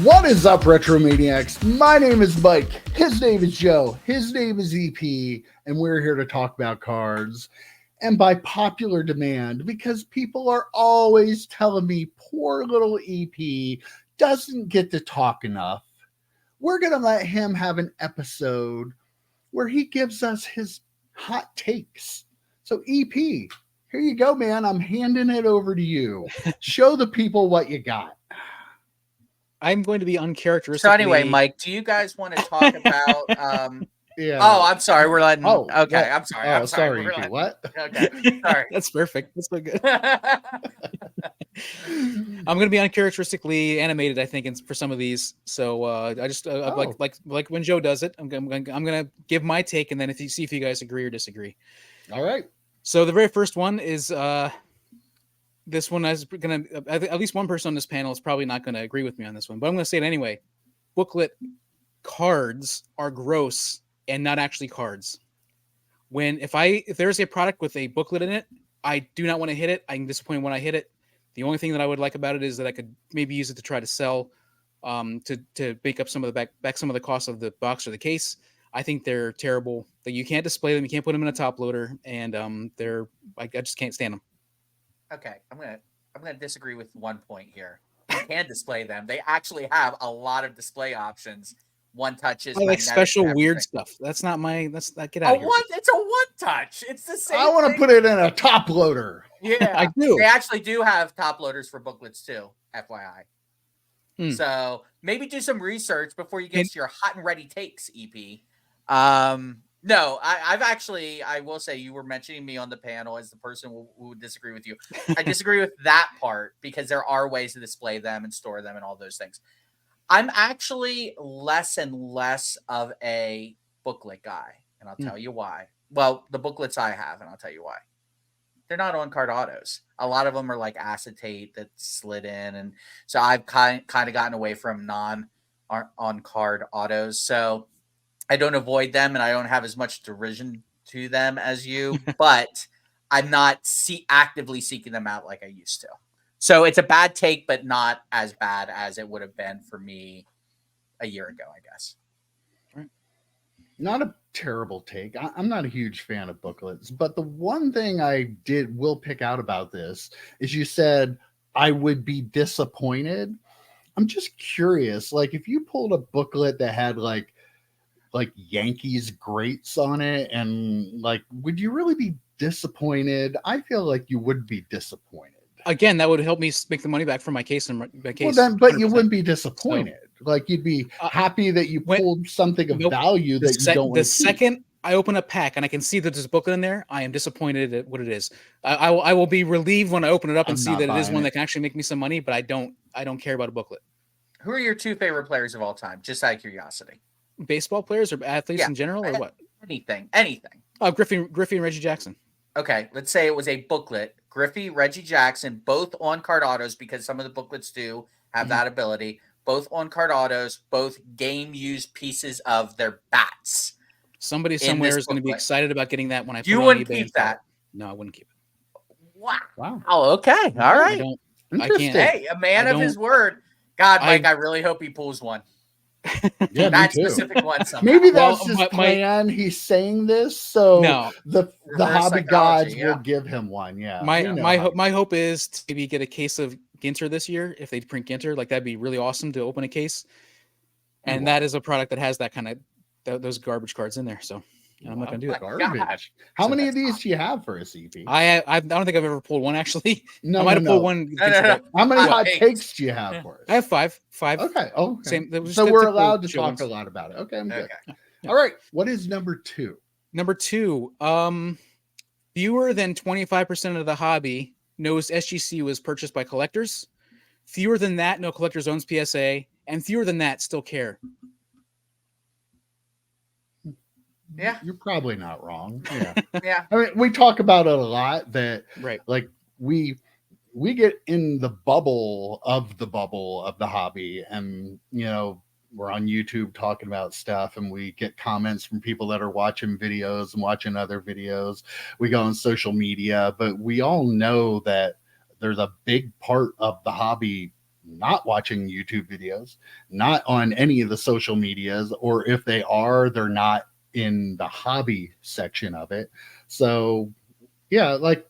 What is up, Retro Maniacs? My name is Mike. His name is Joe. His name is EP, and we're here to talk about cards. And by popular demand, because people are always telling me poor little EP doesn't get to talk enough, we're going to let him have an episode where he gives us his hot takes. So, EP, here you go, man. I'm handing it over to you. Show the people what you got. I'm going to be uncharacteristically. So anyway, Mike, do you guys want to talk about? Yeah. Oh, I'm sorry. We're letting. Oh, okay. well, I'm sorry. Oh, I'm sorry. sorry. Letting, what? Okay. Sorry. That's perfect. That's so good. I'm going to be uncharacteristically animated, I think, for some of these. So I just like when Joe does it. I'm going to give my take, and then if you guys agree or disagree. All right. So the very first one is this one is going to at least one person on this panel is probably not going to agree with me on this one, but I'm going to say it anyway. Booklet cards are gross and not actually cards. If there's a product with a booklet in it, I do not want to hit it. I'm disappointed when I hit it. The only thing that I would like about it is that I could maybe use it to try to sell, to make up some of the back some of the cost of the box or the case. I think they're terrible. That you can't display them, you can't put them in a top loader, and I just can't stand them. Okay, I'm gonna disagree with one point here. You can display them. They actually have a lot of display options. One touches. I like special weird stuff. That's not my. Get out of here. It's a one touch. It's the same. I want to put it in a top loader. Yeah, I do. They actually do have top loaders for booklets too. FYI. So maybe do some research before you get to your hot and ready takes, EP. No, I will say you were mentioning me on the panel as the person who would disagree with you. I disagree with that part because there are ways to display them and store them and all those things. I'm actually less and less of a booklet guy, and I'll tell you why. Well, the booklets I have, and I'll tell you why. They're not on-card autos. A lot of them are like acetate that's slid in, and so I've kind of gotten away from non-on-card autos. So I don't avoid them, and I don't have as much derision to them as you, but I'm not actively seeking them out like I used to. So it's a bad take, but not as bad as it would have been for me a year ago, I guess. Not a terrible take. I'm not a huge fan of booklets, but the one thing I will pick out about this is you said I would be disappointed. I'm just curious, like if you pulled a booklet that had like Yankees greats on it, and like, would you really be disappointed? I feel like you would be disappointed. Again, that would help me make the money back from my case. And my case. Well, then, but you wouldn't be disappointed. So, like you'd be happy that you pulled something of value that you don't want to The second I open a pack and I can see that there's a booklet in there, I am disappointed at what it is. I will be relieved when I open it up and see that it is one that can actually make me some money, but I don't care about a booklet. Who are your two favorite players of all time? Just out of curiosity. Baseball players or athletes in general, or what? Anything. Griffey and Reggie Jackson. Okay, let's say it was a booklet. Griffey, Reggie Jackson, both on-card autos, because some of the booklets do have that ability. Both on-card autos, both game-used pieces of their bats. Somebody somewhere is going to be excited about getting that when I put you it on wouldn't eBay keep that. No, I wouldn't keep it. Wow. Oh, okay. All right. I can't. Hey, a man of his word. God, Mike, I really hope he pulls one. Yeah, that specific one. Somehow. Maybe that's his plan. He's saying this so the hobby gods will give him one. Yeah. My hope is to maybe get a case of Ginter this year. If they print Ginter, like that'd be really awesome to open a case. And that is a product that has that kind of those garbage cards in there. So I'm not gonna do that. Garbage. How many of these do you have for a CP? I don't think I've ever pulled one actually. No, I might have pulled one. No. How many hot takes do you have for us? I have five. Okay. Oh, okay. Same. So we're allowed to talk a lot about it. Okay, I'm good. Yeah. All right. What is number 2? Number 2. Fewer than 25% of the hobby knows SGC was purchased by collectors. Fewer than that, no collectors owns PSA, and fewer than that still care. Yeah, you're probably not wrong. Yeah. Yeah. I mean, we talk about it a lot that like we get in the bubble of the hobby, and we're on YouTube talking about stuff, and we get comments from people that are watching videos and watching other videos. We go on social media, but we all know that there's a big part of the hobby not watching YouTube videos, not on any of the social medias, or if they are, they're not in the hobby section of it. So yeah, like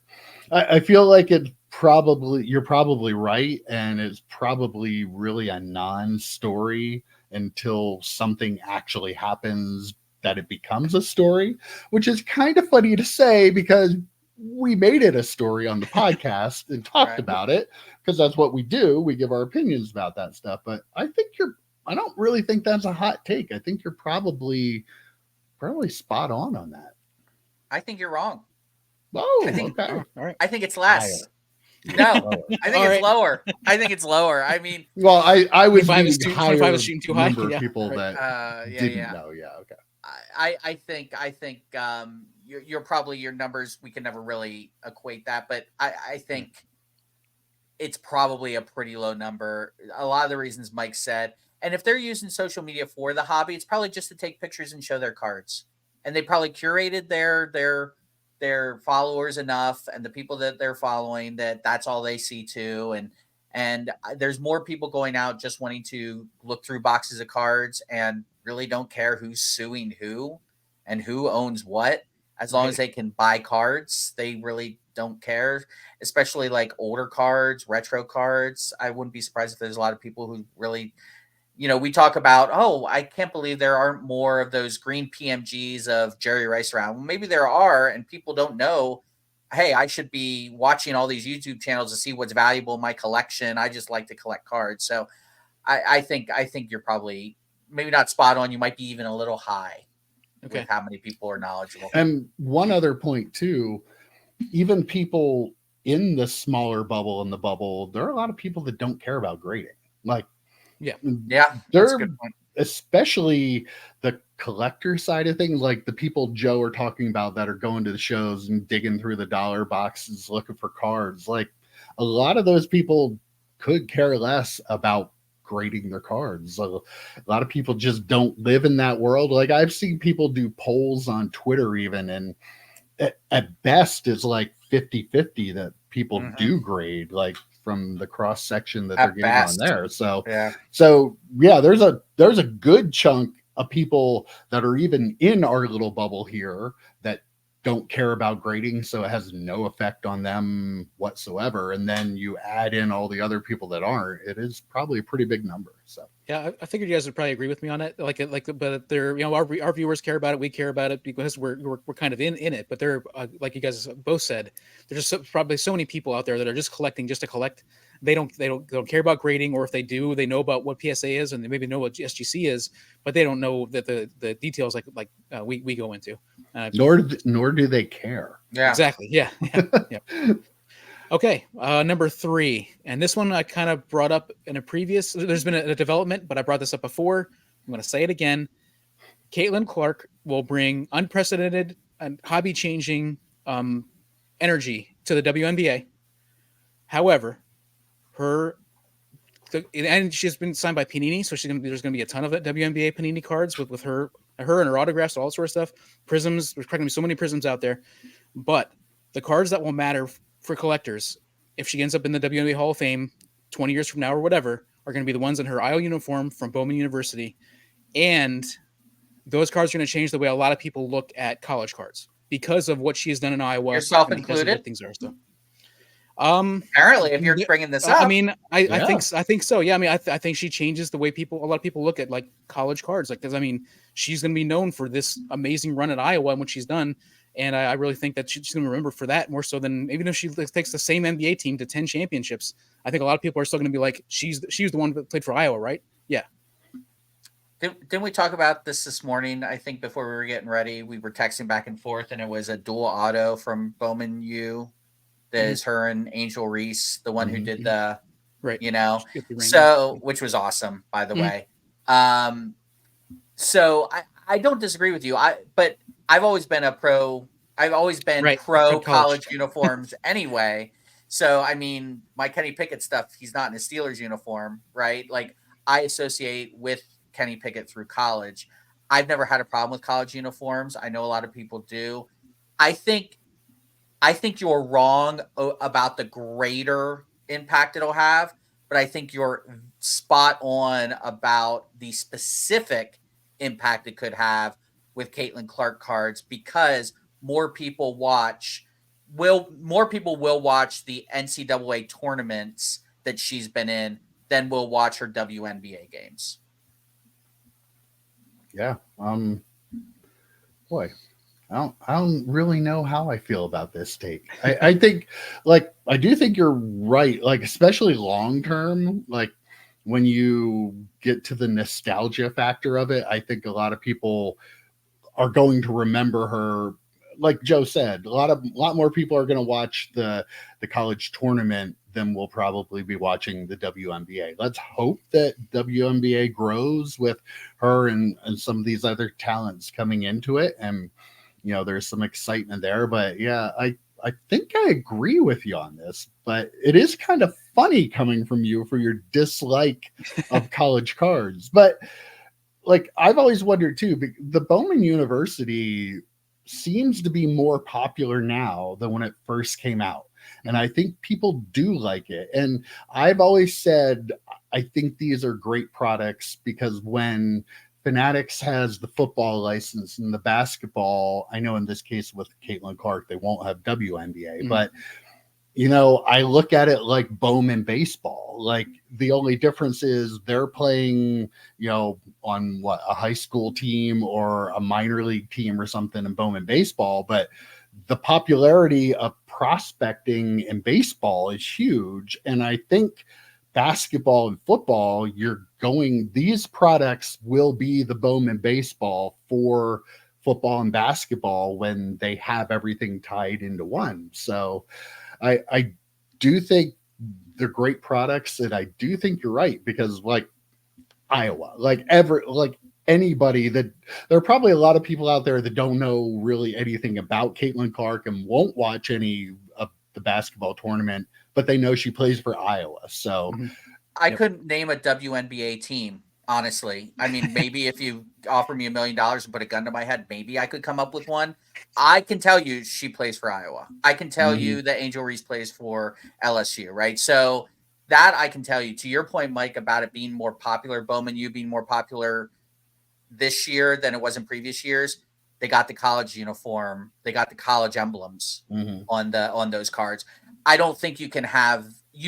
I feel like you're probably right, and it's probably really a non-story until something actually happens that it becomes a story, which is kind of funny to say because we made it a story on the podcast and talked Right. about it because that's what we do. We give our opinions about that stuff. But I don't really think that's a hot take. I think you're probably spot on that. I think you're wrong. Oh, I think okay. All right. I think it's Higher. less. No, Lower. I think All it's right. lower. I think it's lower. I mean, Well, I was 25 is being too- 25 higher is shooting too high? number of Yeah. people Right. that yeah, didn't yeah. know. Yeah, okay. I think you're probably your numbers. We can never really equate that, but I think it's probably a pretty low number. A lot of the reasons Mike said, and if they're using social media for the hobby, it's probably just to take pictures and show their cards, and they probably curated their followers enough and the people that they're following that that's all they see too, and there's more people going out just wanting to look through boxes of cards and really don't care who's suing who and who owns what. As long as they can buy cards, they really don't care, especially like older cards, retro cards. I wouldn't be surprised if there's a lot of people who really, we talk about, oh, I can't believe there aren't more of those green PMGs of Jerry Rice around. Well, maybe there are, and people don't know. Hey, I should be watching all these YouTube channels to see what's valuable in my collection. I just like to collect cards. So I think you're probably maybe not spot on. You might be even a little high with how many people are knowledgeable. And one other point too, even people in the smaller bubble in the bubble, there are a lot of people that don't care about grading. Like, yeah, they're that's a good point. Especially the collector side of things, like the people Joe are talking about that are going to the shows and digging through the dollar boxes looking for cards. Like, a lot of those people could care less about grading their cards. A lot of people just don't live in that world. Like, I've seen people do polls on Twitter even, and at best it's like 50-50 that people do grade, like from the cross section that they're getting on there. So yeah, there's a good chunk of people that are even in our little bubble here that don't care about grading, so it has no effect on them whatsoever. And then you add in all the other people that aren't, it is probably a pretty big number. So yeah, I figured you guys would probably agree with me on it. But they're, our viewers care about it. We care about it because we're kind of in it. But they're like you guys both said, there's just probably so many people out there that are just collecting just to collect. They don't care about grading, or if they do, they know about what PSA is and they maybe know what SGC is, but they don't know that the details we go into. Nor do they care. Yeah, exactly. Yeah. Okay, number 3, and this one I kind of brought up in a previous. There's been a development, but I brought this up before. I'm going to say it again. Caitlin Clark will bring unprecedented and hobby-changing energy to the WNBA. However, and she's been signed by Panini, so there's going to be a ton of WNBA Panini cards with her and her autographs, all sort of stuff. Prisms, there's probably so many prisms out there, but the cards that will matter for collectors, if she ends up in the WNBA Hall of Fame 20 years from now or whatever, are going to be the ones in her IO uniform from Bowman University. And those cards are going to change the way a lot of people look at college cards because of what she has done in Iowa. Yourself and because included? of what things are. So, apparently, if you're bringing this up, I mean, I think so. Yeah, I mean, I think she changes the way a lot of people look at like college cards. Like, because I mean, she's going to be known for this amazing run at Iowa and what she's done. And I really think that she's going to remember for that more so than even if she takes the same NBA team to 10 championships. I think a lot of people are still going to be like, she's the one that played for Iowa, right? Yeah. Didn't we talk about this morning? I think before we were getting ready, we were texting back and forth, and it was a dual auto from Bowman U. That is her and Angel Reese, the one who did the, right. So which was awesome, by the way. So I don't disagree with you. But I've always been pro college uniforms anyway. So I mean, my Kenny Pickett stuff, he's not in a Steelers uniform, right? Like, I associate with Kenny Pickett through college. I've never had a problem with college uniforms. I know a lot of people do. I think you're wrong about the greater impact it'll have, but I think you're spot on about the specific impact it could have with Caitlin Clark cards, because more people will watch the NCAA tournaments that she's been in than will watch her WNBA games. Yeah. Boy, I don't really know how I feel about this take. I think, like, I do think you're right. Like, especially long term, like when you get to the nostalgia factor of it, I think a lot of people are going to remember her. Like Joe said, a lot more people are going to watch the college tournament than will probably be watching the WNBA. Let's hope that WNBA grows with her and some of these other talents coming into it, and there's some excitement there. But yeah, I think I agree with you on this, but it is kind of funny coming from you for your dislike of college cards. But like, I've always wondered too, the Bowman University seems to be more popular now than when it first came out. And I think people do like it. And I've always said, I think these are great products because when Fanatics has the football license and the basketball, I know in this case with Caitlin Clark, they won't have WNBA, but I look at it like Bowman baseball. Like, the only difference is they're playing, on a high school team or a minor league team or something in Bowman baseball. But the popularity of prospecting in baseball is huge. And I think basketball and football, these products will be the Bowman baseball for football and basketball when they have everything tied into one. So I do think they're great products, and I do think you're right, because like Iowa, like anybody that there are probably a lot of people out there that don't know really anything about Caitlin Clark and won't watch any of the basketball tournament, but they know she plays for Iowa. So I couldn't name a WNBA team, honestly. I mean, maybe if you offer me $1 million and put a gun to my head, maybe I could come up with one. I can tell you she plays for Iowa. I can tell you that Angel Reese plays for LSU, right? So that I can tell you. To your point, Mike, about it being more popular, Bowman U being more popular this year than it was in previous years. They got the college uniform. They got the college emblems on those cards. I don't think you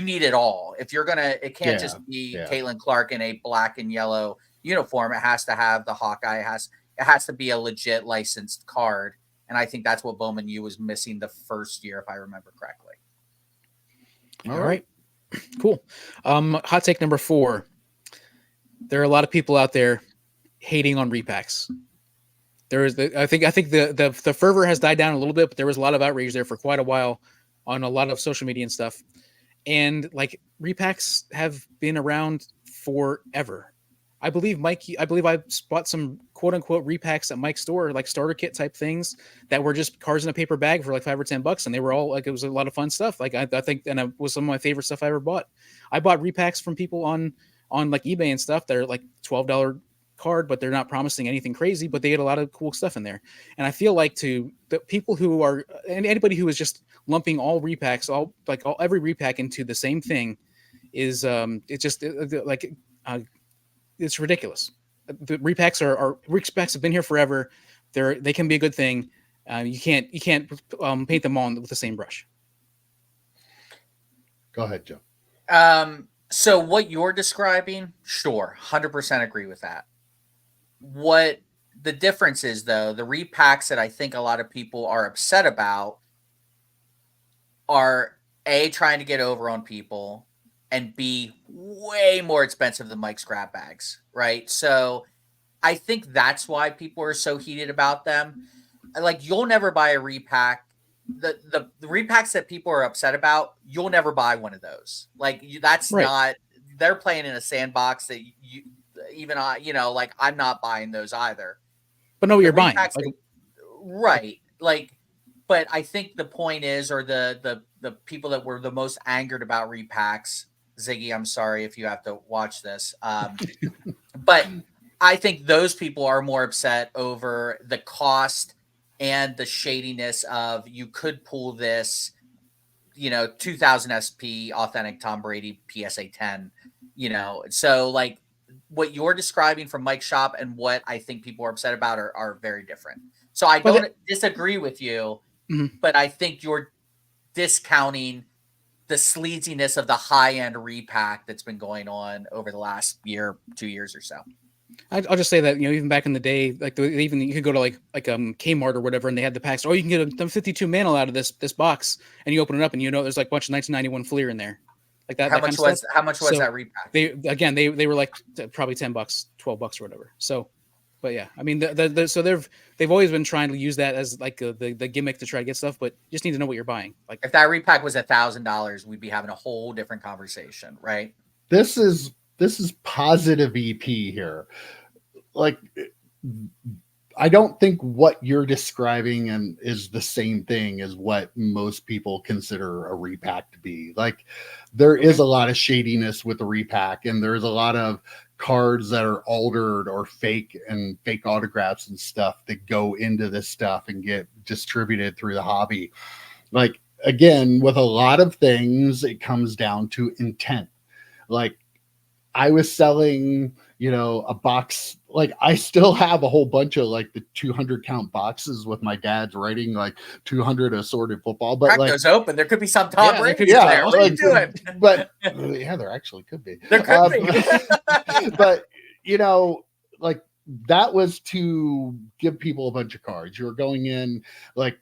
need it all. If you're it can't just be Caitlin Clark in a black and yellow uniform. It has to have the Hawkeye. It has to be a legit licensed card. And I think that's what Bowman U was missing the first year, if I remember correctly. All right. Cool. Hot take number 4. There are a lot of people out there hating on repacks. I think the fervor has died down a little bit, but there was a lot of outrage there for quite a while on a lot of social media and stuff. And like, repacks have been around forever. I believe I bought some quote unquote repacks at Mike's store, like starter kit type things that were just cards in a paper bag for like $5 or $10. And they were all like, it was a lot of fun stuff. Like I think, and it was some of my favorite stuff I ever bought. I bought repacks from people on like eBay and stuff that are like $12 card, but they're not promising anything crazy, but they get a lot of cool stuff in there. And I feel like to the people who are, and anybody who is just lumping all repacks, every repack into the same thing is it's just it's ridiculous. The repacks repacks have been here forever. They can be a good thing. You can't paint them all with the same brush. Go ahead, Joe. So what you're describing, sure, 100% agree with that. What the difference is, though, the repacks that I think a lot of people are upset about are A, trying to get over on people, and B, way more expensive than Mike's grab bags, right? So I think that's why people are so heated about them. Like, you'll never buy a repack. The repacks that people are upset about, you'll never buy one of those. Like, that's right. Not, they're playing in a sandbox that like, I'm not buying those either. But no, you're buying. Right. Like, but I think the point is, or the people that were the most angered about repacks, Ziggy, I'm sorry if you have to watch this. But I think those people are more upset over the cost and the shadiness of, you could pull this 2000 SP authentic Tom Brady PSA 10, so like what you're describing from Mike's shop and what I think people are upset about are very different. So I don't disagree with you, but I think you're discounting the sleaziness of the high-end repack that's been going on over the last year, 2 years or so. I'll just say that, even back in the day, like even you could go to like Kmart or whatever, and they had the packs. Oh, you can get a 52 mantle out of this box, and you open it up, and there's like a bunch of 1991 Fleer in there, like that. How much was that repack? They were like probably $10, $12 or whatever. So, but yeah, I mean, so they've always been trying to use that as like the gimmick to try to get stuff, but you just need to know what you're buying. Like if that repack was $1,000, we'd be having a whole different conversation, right? This is positive EP here. Like, I don't think what you're describing and is the same thing as what most people consider a repack to be. Like, there is a lot of shadiness with the repack, and there's a lot of cards that are altered or fake and fake autographs and stuff that go into this stuff and get distributed through the hobby. Like, again, with a lot of things, it comes down to intent. Like, I was selling, a box. Like, I still have a whole bunch of like the 200 count boxes with my dad's writing like 200 assorted football. But crack like, those open. There could be some Tom Brady there. What are you doing? But yeah, there actually could be. There could be. But like, that was to give people a bunch of cards. You're going in, like,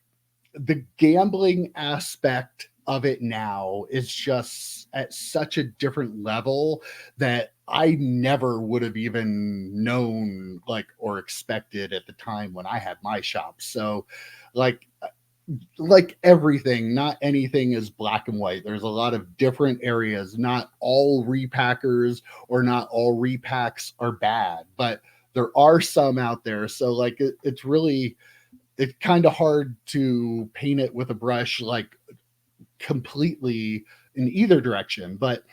the gambling aspect of it now is just at such a different level that I never would have even known, like, or expected at the time when I had my shop. So like everything, not anything is black and white. There's a lot of different areas. Not all repackers or not all repacks are bad, but there are some out there. So like, it's kind of hard to paint it with a brush, like, completely in either direction. But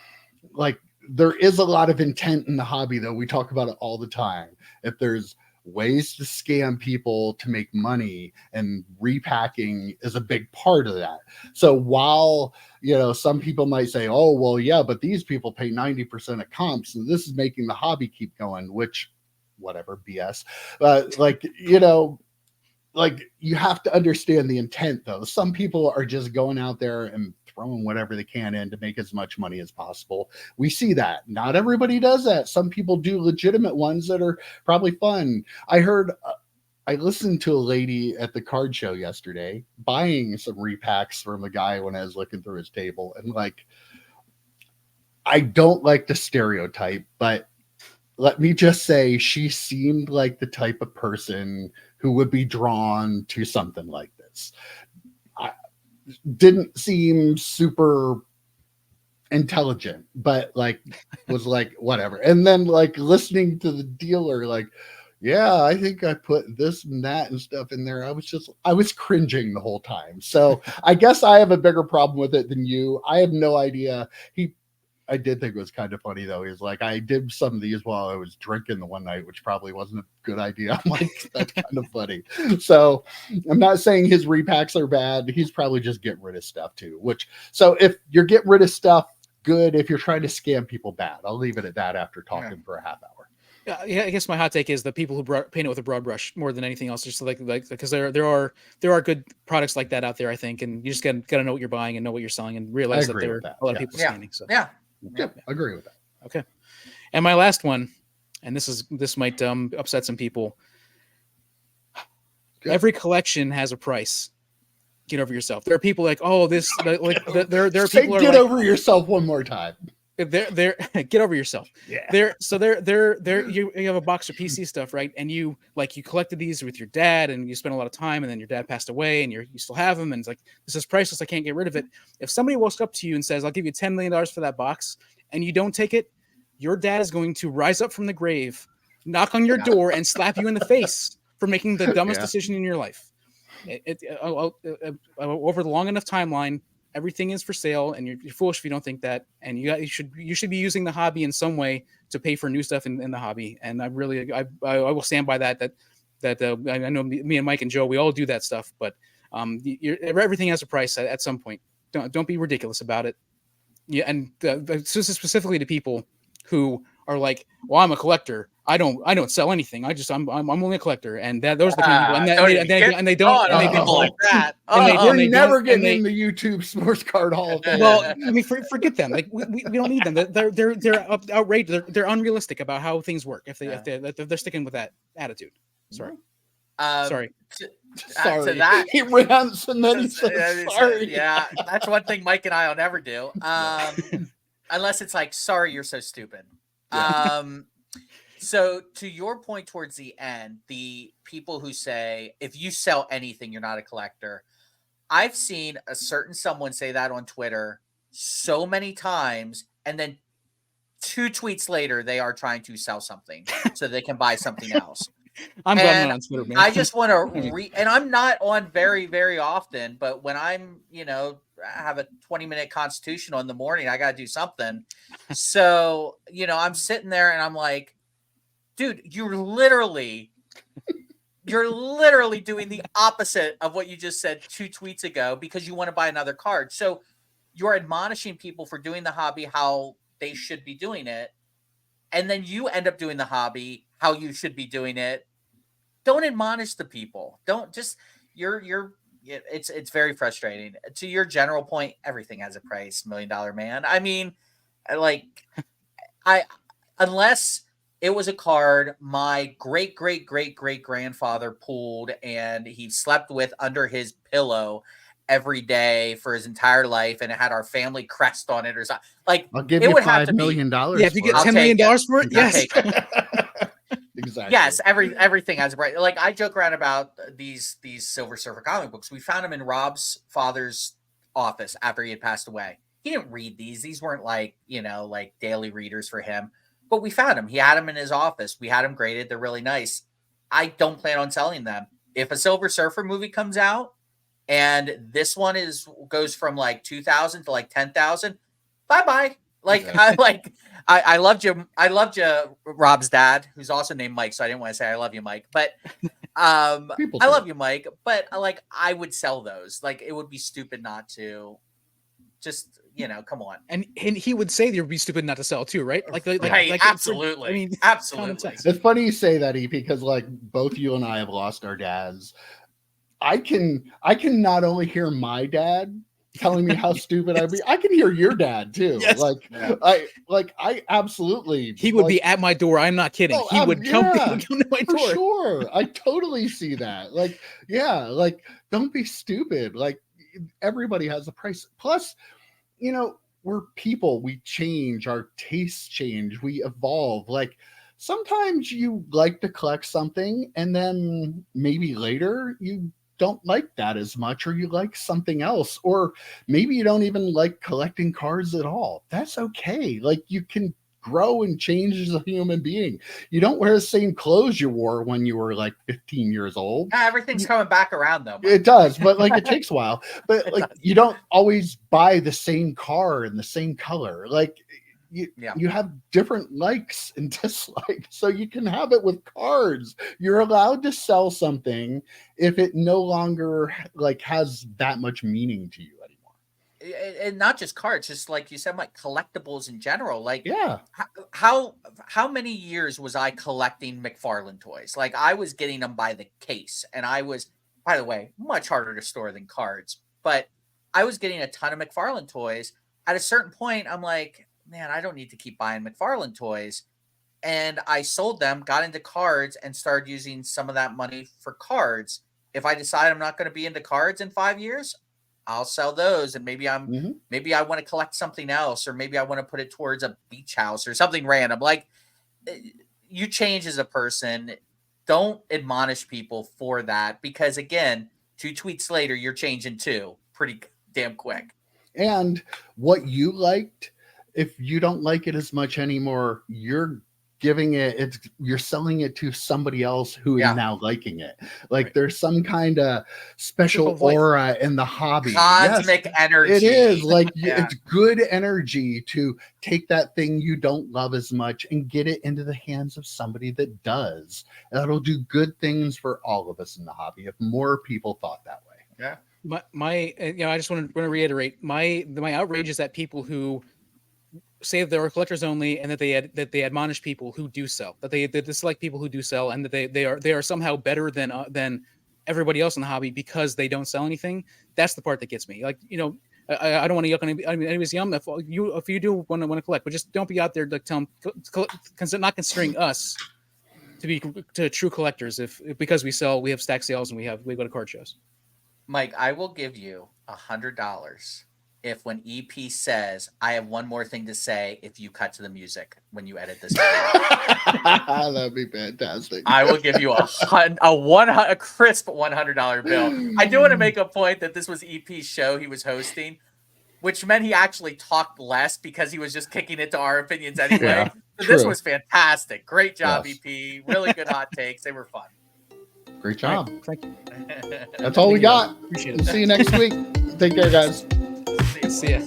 like, there is a lot of intent in the hobby, though. We talk about it all the time. If there's ways to scam people to make money, and repacking is a big part of that. So while some people might say, oh well, yeah, but these people pay 90% of comps and this is making the hobby keep going, which whatever, BS. Like, you have to understand the intent, though. Some people are just going out there and throwing whatever they can in to make as much money as possible. We see that. Not everybody does that. Some people do legitimate ones that are probably fun. I listened to a lady at the card show yesterday buying some repacks from a guy when I was looking through his table. And like, I don't like to stereotype, but let me just say she seemed like the type of person who would be drawn to something like this. Didn't seem super intelligent, but like was like whatever. And then like listening to the dealer, like, yeah, I think I put this and that and stuff in there. I was cringing the whole time. So I guess I have a bigger problem with it than you. I have no idea. I did think it was kind of funny, though. He was like, I did some of these while I was drinking the one night, which probably wasn't a good idea. I'm like, that's kind of funny. So I'm not saying his repacks are bad. He's probably just getting rid of stuff too, so if you're getting rid of stuff, good. If you're trying to scam people, bad. I'll leave it at that after talking for a half hour. Yeah, I guess my hot take is the people who paint it with a broad brush more than anything else, just like because there are good products like that out there, I think, and you just got to know what you're buying and know what you're selling and realize that there are a lot of people scamming. So yeah. Yep, agree with that. Okay. And my last one, and this might upset some people. Good. Every collection has a price. Get over yourself. There are people like, oh, this there are people get over yourself one more time. They're get over yourself. Yeah. You have a box of PC stuff, right? And you collected these with your dad, and you spent a lot of time, and then your dad passed away, and you still have them, and it's like, this is priceless. I can't get rid of it. If somebody walks up to you and says, I'll give you $10 million for that box, and you don't take it, your dad is going to rise up from the grave, knock on your door, and slap you in the face for making the dumbest decision in your life. Over the long enough timeline, everything is for sale, and you're foolish if you don't think that. And you should be using the hobby in some way to pay for new stuff in the hobby. And I will stand by that. I know me and Mike and Joe, we all do that stuff. But everything has a price at some point. Don't be ridiculous about it. Yeah, and specifically to people who are like, well, I'm a collector. I don't sell anything. I'm only a collector, and those are the kind of people, and they don't like that. We're never getting in the YouTube Sports Card Hall of Fame. Well, I mean, forget them. Like we don't need them. They're outrageous. They're unrealistic about how things work. If they're sticking with that attitude. Sorry. Sorry. Sorry. To that, he rants and then he says sorry. Yeah, that's one thing Mike and I will never do. Unless it's like, sorry, you're so stupid. Yeah. So to your point towards the end, the people who say, if you sell anything, you're not a collector. I've seen a certain someone say that on Twitter so many times, and then 2 tweets later, they are trying to sell something so they can buy something else. I'm glad I'm not on Twitter, man. I just want to and I'm not on very, very often, but when I'm, I have a 20-minute constitutional in the morning, I got to do something. So, I'm sitting there and I'm like, dude, you're literally doing the opposite of what you just said 2 tweets ago because you want to buy another card. So you're admonishing people for doing the hobby how they should be doing it. And then you end up doing the hobby how you should be doing it. Don't admonish the people. Don't just it's very frustrating. To your general point, everything has a price, $1 Million Man. I mean, like unless it was a card my great grandfather pulled and he slept with under his pillow every day for his entire life, and it had our family crest on it or something. Like, I'll give you $5 million. Yeah, if you get $10 million for it, yes. Exactly. Yes, everything has a price. Like, I joke around about these Silver Surfer comic books. We found them in Rob's father's office after he had passed away. He didn't read these. These weren't like daily readers for him. But we found them. He had them in his office. We had them graded. They're really nice. I don't plan on selling them. If a Silver Surfer movie comes out and this one goes from like 2,000 to like 10,000, bye-bye. Like, I loved you. I loved you, Rob's dad, who's also named Mike. So I didn't want to say I love you, Mike. But I love you, Mike. But I would sell those. Like, it would be stupid not to. Just, come on. And he would say they would be stupid not to sell too, right? Like absolutely. I mean, absolutely. It's funny you say that, EP, because both you and I have lost our dads. I can not only hear my dad telling me how stupid I'd be, I can hear your dad too. Yes. I absolutely. He would be at my door. I'm not kidding. He would come to my door. For sure. I totally see that. Don't be stupid. Everybody has a price. Plus, we're people. We change. Our tastes change. We evolve. Sometimes you like to collect something, and then maybe later you don't like that as much, or you like something else, or maybe you don't even like collecting cards at all. That's okay. You can grow and change as a human being. You don't wear the same clothes you wore when you were 15 years old. Everything's coming back around though. It does, but it takes a while. But you don't always buy the same car in the same color. You have different likes and dislikes, so you can have it with cards. You're allowed to sell something if it no longer has that much meaning to you anymore. And not just cards, just like you said, collectibles in general. Yeah. How many years was I collecting McFarlane toys? I was getting them by the case, and I was, by the way, much harder to store than cards, but I was getting a ton of McFarlane toys. At a certain point, I'm like, man, I don't need to keep buying McFarlane toys. And I sold them, got into cards, and started using some of that money for cards. If I decide I'm not going to be into cards in 5 years, I'll sell those. And maybe maybe I want to collect something else, or maybe I want to put it towards a beach house or something random. You change as a person. Don't admonish people for that, because again, 2 tweets later, you're changing too pretty damn quick. And what you liked, if you don't like it as much anymore, you're you're selling it to somebody else who is now liking it. There's some kind of special aura in the hobby. Cosmic energy. It is it's good energy to take that thing you don't love as much and get it into the hands of somebody that does. That'll do good things for all of us in the hobby if more people thought that way. Yeah. I just want to reiterate my outrage is that people who say that there are collectors only, and that they admonish people who do sell, that they dislike people who do sell, and that they are somehow better than everybody else in the hobby because they don't sell anything. That's the part that gets me. Like, I don't want to yuck on anybody's yum. If you do want to collect, but just don't be out there like not considering us to true collectors because we have stack sales and we go to card shows. Mike, I will give you $100 if when EP says, I have one more thing to say, if you cut to the music when you edit this. That'd be fantastic. I will give you a crisp $100 bill. I do want to make a point that this was EP's show he was hosting, which meant he actually talked less because he was just kicking it to our opinions anyway. Yeah, so this was fantastic. Great job, Yes. EP. Really good hot takes. They were fun. Great job. Right, thank you. That's all we got. Appreciate We'll it. see you next week. Take care, guys. See ya.